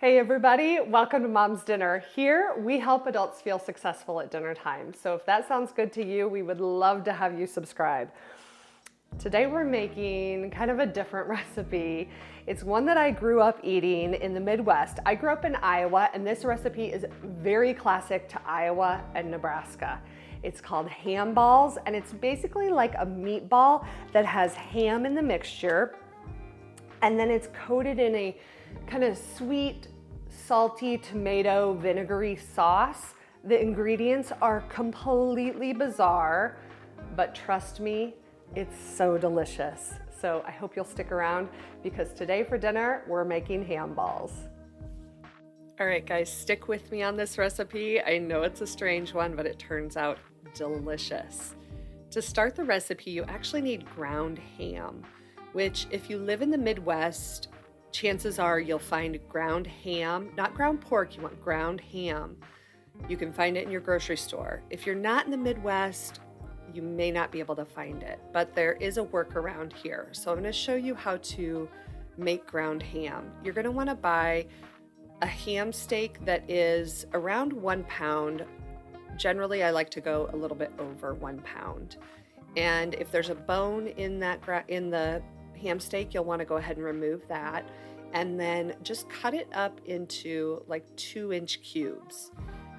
Hey everybody, welcome to Mom's Dinner. Here we help adults feel successful at dinner time. So if that sounds good to you, we would love to have you subscribe. Today we're making kind of a different recipe. It's one that I grew up eating in the Midwest. I grew up in Iowa, and this recipe is very classic to Iowa and Nebraska. It's called ham balls, and it's basically like a meatball that has ham in the mixture, and then it's coated in a kind of sweet, salty tomato vinegary sauce. The ingredients are completely bizarre, but trust me, it's so delicious. So I hope you'll stick around because today for dinner, we're making ham balls. All right, guys, stick with me on this recipe. I know it's a strange one, but it turns out delicious. To start the recipe, you actually need ground ham, which if you live in the Midwest, chances are you'll find ground ham, not ground pork, you want ground ham. You can find it in your grocery store. If you're not in the Midwest, you may not be able to find it, but there is a workaround here. So I'm going to show you how to make ground ham. You're going to want to buy a ham steak that is around 1 pound. Generally, I like to go a little bit over 1 pound. And if there's a bone in the ham steak, you'll want to go ahead and remove that, and then just cut it up into like 2-inch cubes.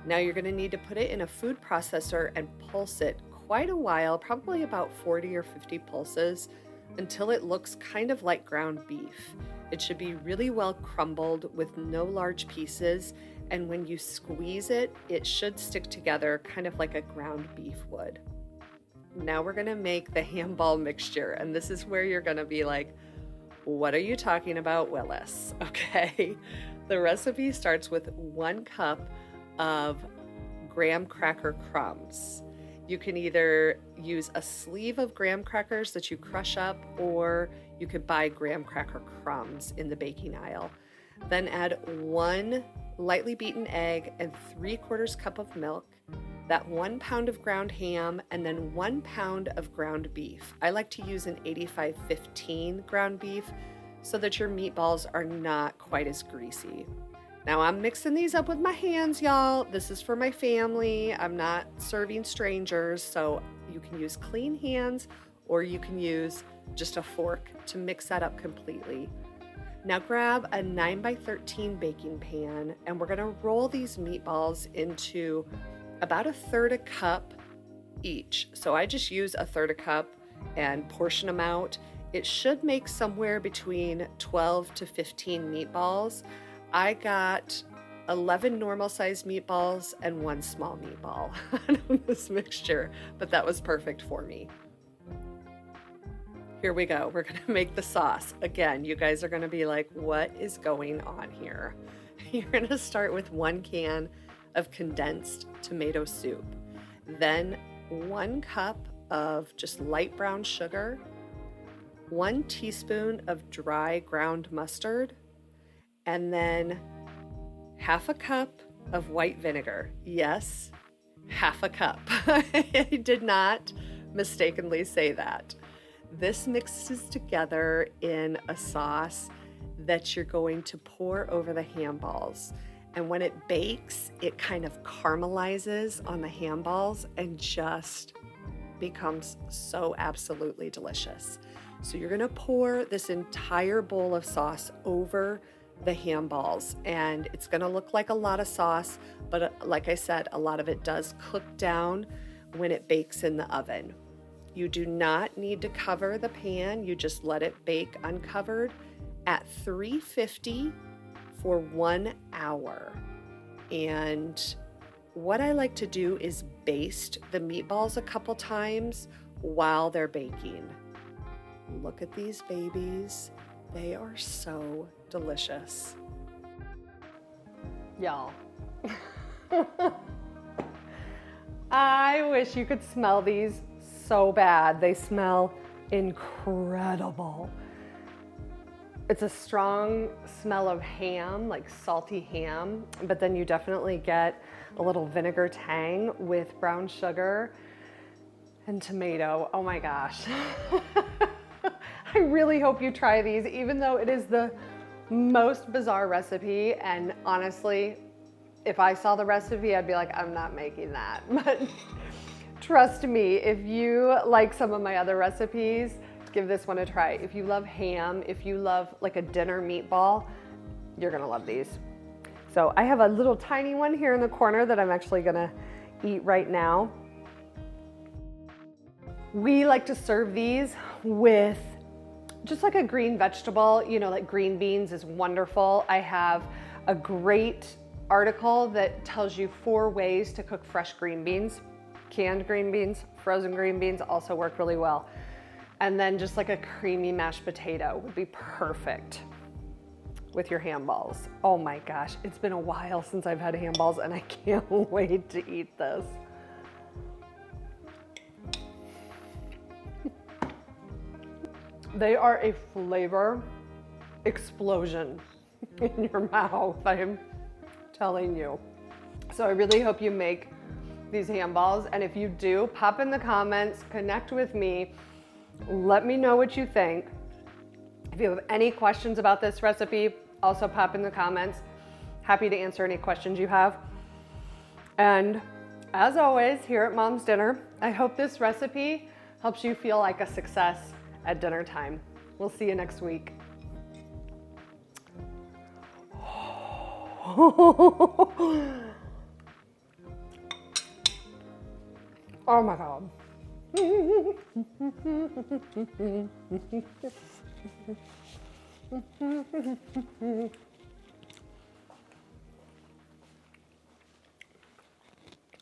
Now you're going to need to put it in a food processor and pulse it quite a while, probably about 40 or 50 pulses, until it looks kind of like ground beef. It should be really well crumbled with no large pieces, and when you squeeze it, it should stick together kind of like a ground beef would. Now we're gonna make the ham ball mixture, and this is where you're gonna be like, what are you talking about, Willis? Okay, the recipe starts with 1 cup of graham cracker crumbs. You can either use a sleeve of graham crackers that you crush up, or you could buy graham cracker crumbs in the baking aisle. Then add 1 lightly beaten egg and 3/4 cup of milk, that 1 pound of ground ham, and then 1 pound of ground beef. I like to use an 85-15 ground beef so that your meatballs are not quite as greasy. Now I'm mixing these up with my hands, y'all. This is for my family. I'm not serving strangers, so you can use clean hands or you can use just a fork to mix that up completely. Now grab a 9x13 baking pan, and we're gonna roll these meatballs into about 1/3 cup each. So I just use 1/3 cup and portion them out. It should make somewhere between 12 to 15 meatballs. I got 11 normal sized meatballs and 1 small meatball on this mixture, but that was perfect for me. Here we go. We're gonna make the sauce. Again, you guys are gonna be like, what is going on here? You're gonna start with 1 can of condensed tomato soup, then 1 cup of just light brown sugar, 1 teaspoon of dry ground mustard, and then 1/2 cup of white vinegar. Yes, 1/2 cup. I did not mistakenly say that. This mixes together in a sauce that you're going to pour over the ham balls. And when it bakes, it kind of caramelizes on the ham balls and just becomes so absolutely delicious. So you're gonna pour this entire bowl of sauce over the ham balls, and it's gonna look like a lot of sauce, but like I said, a lot of it does cook down when it bakes in the oven. You do not need to cover the pan, you just let it bake uncovered at 350 for 1 hour. And what I like to do is baste the meatballs a couple times while they're baking. Look at these babies. They are so delicious. Y'all, I wish you could smell these so bad. They smell incredible. It's a strong smell of ham, like salty ham, but then you definitely get a little vinegar tang with brown sugar and tomato. Oh my gosh. I really hope you try these, even though it is the most bizarre recipe, and honestly, if I saw the recipe, I'd be like, I'm not making that. But trust me, if you like some of my other recipes, give this one a try. If you love ham, if you love like a dinner meatball, you're gonna love these. So I have a little tiny one here in the corner that I'm actually gonna eat right now. We like to serve these with just like a green vegetable, you know, like green beans is wonderful. I have a great article that tells you 4 ways to cook fresh green beans. Canned green beans, frozen green beans also work really well. And then just like a creamy mashed potato would be perfect with your ham balls. Oh my gosh, it's been a while since I've had ham balls and I can't wait to eat this. They are a flavor explosion in your mouth, I'm telling you. So I really hope you make these ham balls, and if you do, pop in the comments, connect with me, let me know what you think. If you have any questions about this recipe, also pop in the comments. Happy to answer any questions you have. And as always, here at Mom's Dinner, I hope this recipe helps you feel like a success at dinner time. We'll see you next week. Oh my God.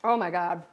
Oh my God.